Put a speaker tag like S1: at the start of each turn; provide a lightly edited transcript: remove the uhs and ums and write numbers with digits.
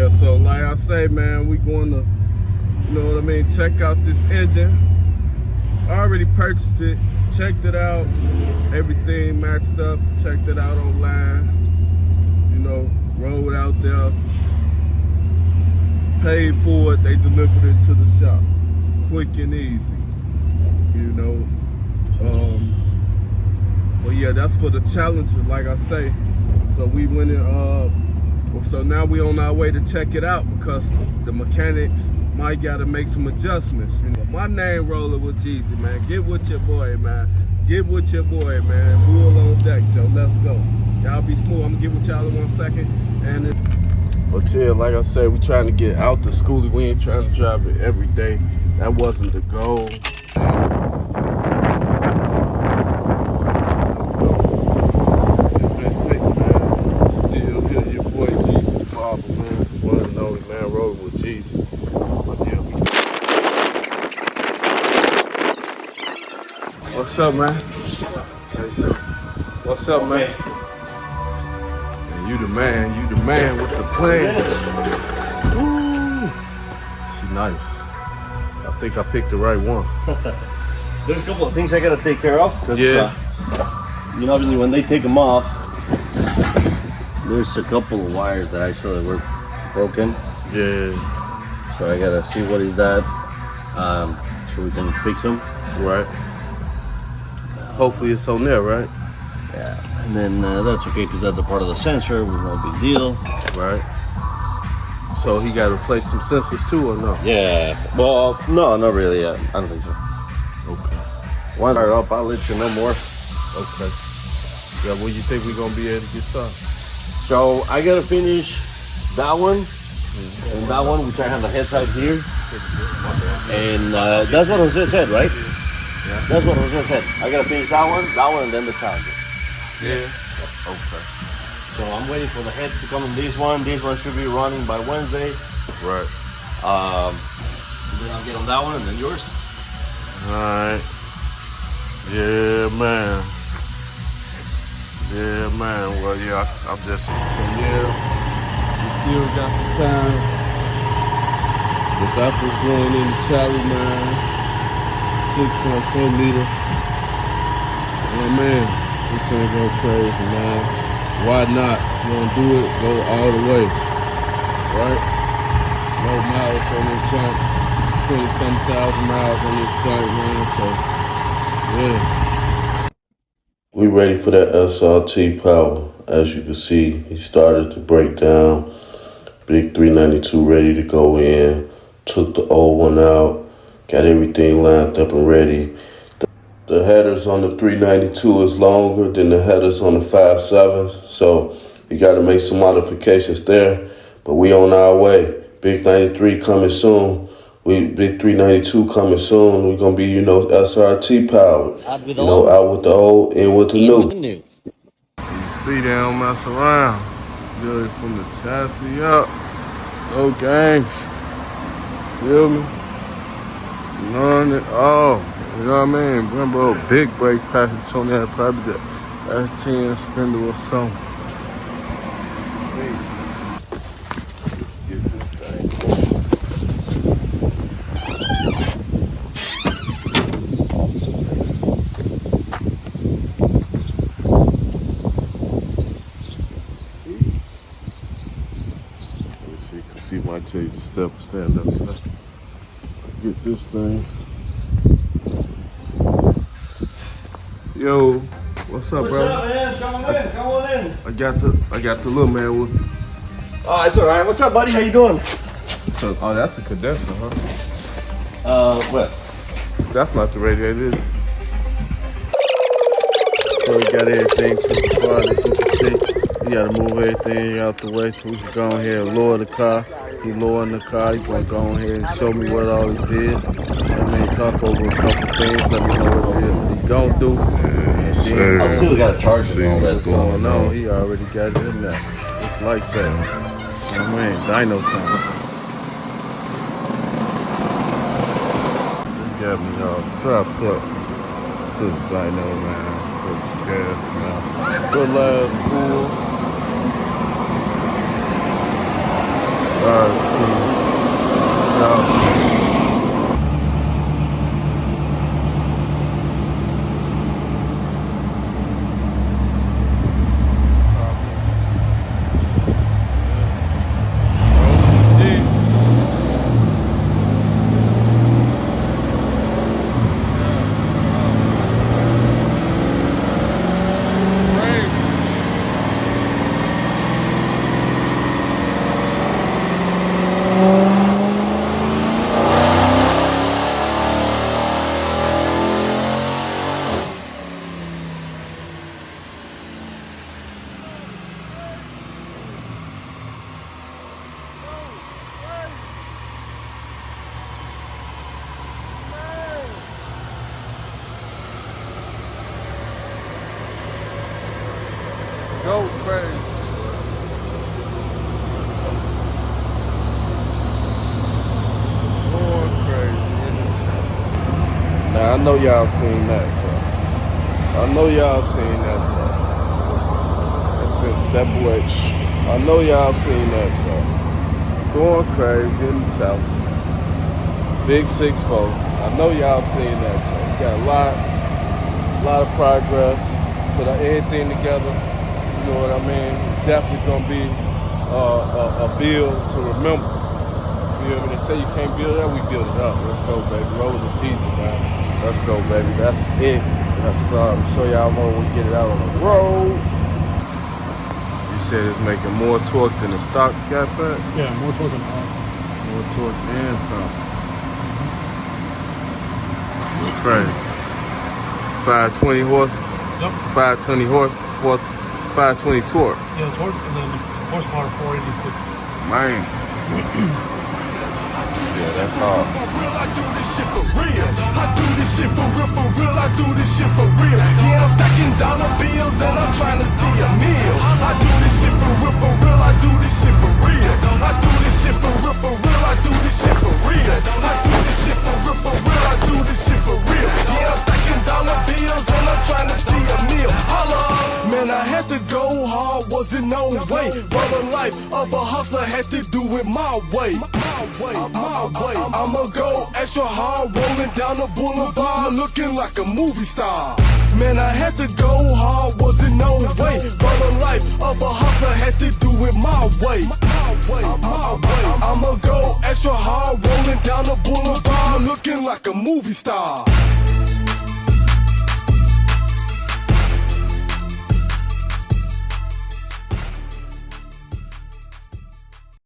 S1: Yeah, so like I say, man, we going to, you know what I mean, check out this engine. I already purchased it, checked it out, everything matched up, checked it out online, you know, rolled out there, paid for it, they delivered it to the shop, quick and easy, you know. But yeah, that's for the Challenger, like I say. So we went in, so now we on our way to check it out because the mechanics might gotta make some adjustments. You know, my name rolling with Jeezy, man. Get with your boy, man. Get with your boy, man. Bull on deck, so let's go. Y'all be smooth. I'm gonna get with y'all in 1 second. But yeah, like I said, we trying to get out the schoolie. We ain't trying to drive it every day. That wasn't the goal. What's up, man? What's up, man? Man, you the man with the plan. Ooh, she nice. I think I picked the right one.
S2: There's a couple of things I gotta take care of.
S1: Yeah.
S2: You know, obviously when they take them off, there's a couple of wires that actually were broken.
S1: Yeah.
S2: So I gotta see what is that, so we can fix them.
S1: Right. Hopefully it's on there, right?
S2: Yeah, and then that's okay because that's a part of the sensor, no big deal.
S1: Right. So he got to replace some sensors too, or no?
S2: Yeah, well, no, not really yet. I don't think so.
S1: Okay.
S2: Once I'm up, I'll let you know more.
S1: Okay. Yeah, when you think we're going to be able to get started?
S2: So I got to finish that one and that one, which I have the head side here. And that's what Jose said, right?
S1: Yeah.
S2: That's what Jose said. I gotta finish that one, and then the Challenger.
S1: Yeah.
S2: Okay. So I'm waiting for the head to come in this one. This one should be running by Wednesday.
S1: Right.
S2: Then I'll get on that one and then yours.
S1: Alright. Yeah, man. Yeah, man. Well, yeah, I'm just... Yeah, we still got some time. But that's what's going in the Charlie, man. 6.4 liter. Oh man, we can't go crazy, man. Why not? You wanna do it, go all the way. Right? Low miles on this junk. 20-some thousand miles on this junk, man. So, yeah. We ready for that SRT power. As you can see, he started to break down. Big 392 ready to go in. Took the old one out. Got everything lined up and ready. The headers on the 392 is longer than the headers on the 5.7, so we got to make some modifications there. But we on our way. Big 93 coming soon. Big 392 coming soon. We're gonna be, you know, SRT powered. Out with the old, in with the new. You see, they don't mess around. Really from the chassis up. No gangs. Feel me? None at all. You know what I mean? Remember a big brake package on there, probably the S10 spindle or something. Get this thing. Let's see, because he might tell you to stand up, so get this thing. Yo, what's up, bro?
S2: What's up, man? Come on in.
S1: I got the little man with me.
S2: Oh, it's all right. What's up, buddy? How you doing?
S1: So, oh, that's a condenser, huh?
S2: What?
S1: That's not the radiator, is it? So we got everything to the car, as you can see. We gotta move everything out the way so we can go ahead and lower the car. He lowering the car. He's gonna go ahead and show me what all he did. I mean, talk over a couple things. Let me know what it is that he gonna do. And then
S2: I still got to charge it.
S1: see what's going on. He already got it in there. It's like that. You know what I mean? Dino time. He got me all strapped up to the dyno, man. Put some gas now. Good last pool.
S3: Go crazy. Going crazy in this house. Now I know y'all seen that truck. I know y'all seen that truck. That boy, I know y'all seen that truck. Going crazy in the south. Big 6'4". I know y'all seen that truck. Got a lot of progress. Put everything together. You know what I mean? It's definitely gonna be a build to remember. You know what I mean? They say you can't build that, we build it up. Let's go, baby. Roll the season, man. Let's go, baby. That's it. That's show y'all more when we get it out on the road. You said it's making more torque than the stock Scat Pack?
S4: Yeah, more torque than all.
S3: More torque than stock. It's crazy. 520 horses.
S4: Yep.
S3: 520 horse, 520 torque.
S4: Yeah, torque, and then horsepower 486.
S3: Man. Yeah, that's hard.
S5: I do this shit for real. I do this shit for real. I do this shit for real. Yeah, I'm stacking dollar bills and I'm trying to see a meal. I do this shit for real. I do this shit for real. I do this shit for real. I do this shit for real. I do this shit for real. I do this shit for real. Yeah, I'm stacking dollar bills and I'm trying to see a meal. Holla, man, I had to go hard, wasn't no way. But the life of a hustler had to do it my way. My way. I'ma go extra hard, rolling down the boulevard, looking like a movie star. Man, I had to go hard, wasn't no way. But the life of a hustler had to do it my way. My way. I'ma go extra hard, rolling down the boulevard, looking like a movie star.